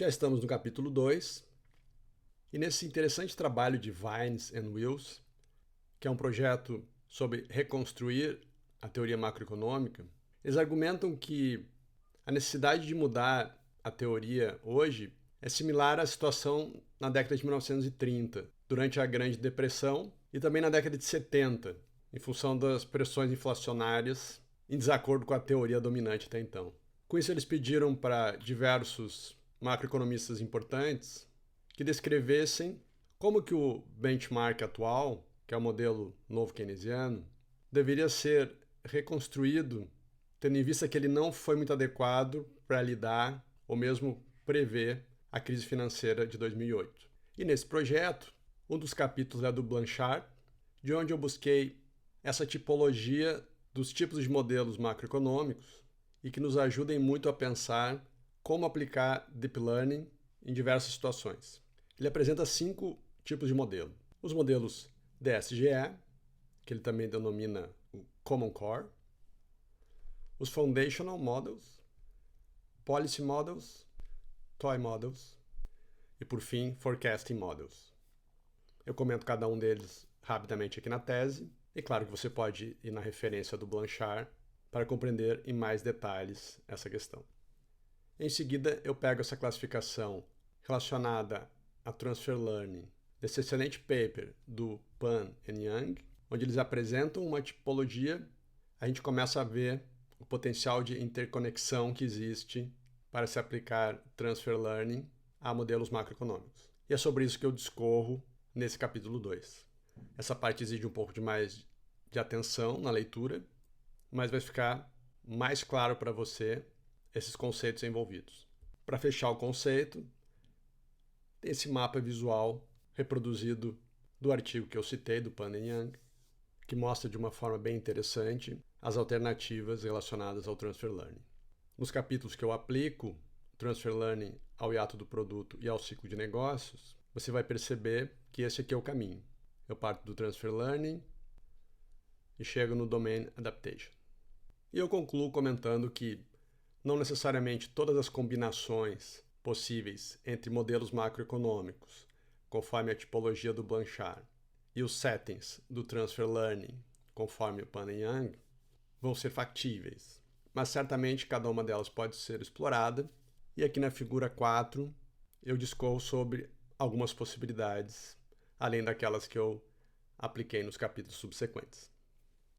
Já estamos no capítulo 2, e nesse interessante trabalho de Vines and Wills, que é um projeto sobre reconstruir a teoria macroeconômica, eles argumentam que a necessidade de mudar a teoria hoje é similar à situação na década de 1930, durante a Grande Depressão, e também na década de 70, em função das pressões inflacionárias em desacordo com a teoria dominante até então. Com isso, eles pediram para diversos macroeconomistas importantes que descrevessem como que o benchmark atual, que é o modelo novo keynesiano, deveria ser reconstruído, tendo em vista que ele não foi muito adequado para lidar ou mesmo prever a crise financeira de 2008. E nesse projeto, um dos capítulos é do Blanchard, de onde eu busquei essa tipologia dos tipos de modelos macroeconômicos e que nos ajudem muito a pensar como aplicar Deep Learning em diversas situações. Ele apresenta 5 tipos de modelo. Os modelos DSGE, que ele também denomina o Common Core, os Foundational Models, Policy Models, Toy Models e, por fim, Forecasting Models. Eu comento cada um deles rapidamente aqui na tese, e claro que você pode ir na referência do Blanchard para compreender em mais detalhes essa questão. Em seguida, eu pego essa classificação relacionada a Transfer Learning desse excelente paper do Pan e Yang, onde eles apresentam uma tipologia, a gente começa a ver o potencial de interconexão que existe para se aplicar Transfer Learning a modelos macroeconômicos. E é sobre isso que eu discorro nesse capítulo 2. Essa parte exige um pouco de mais de atenção na leitura, mas vai ficar mais claro para você esses conceitos envolvidos. Para fechar o conceito, tem esse mapa visual reproduzido do artigo que eu citei, do Pan e Yang, que mostra de uma forma bem interessante as alternativas relacionadas ao Transfer Learning. Nos capítulos que eu aplico Transfer Learning ao hiato do produto e ao ciclo de negócios, você vai perceber que esse aqui é o caminho. Eu parto do Transfer Learning e chego no Domain Adaptation. E eu concluo comentando que não necessariamente todas as combinações possíveis entre modelos macroeconômicos, conforme a tipologia do Blanchard, e os settings do Transfer Learning, conforme o Pan e Yang, vão ser factíveis. Mas certamente cada uma delas pode ser explorada, e aqui na figura 4 eu discorro sobre algumas possibilidades, além daquelas que eu apliquei nos capítulos subsequentes.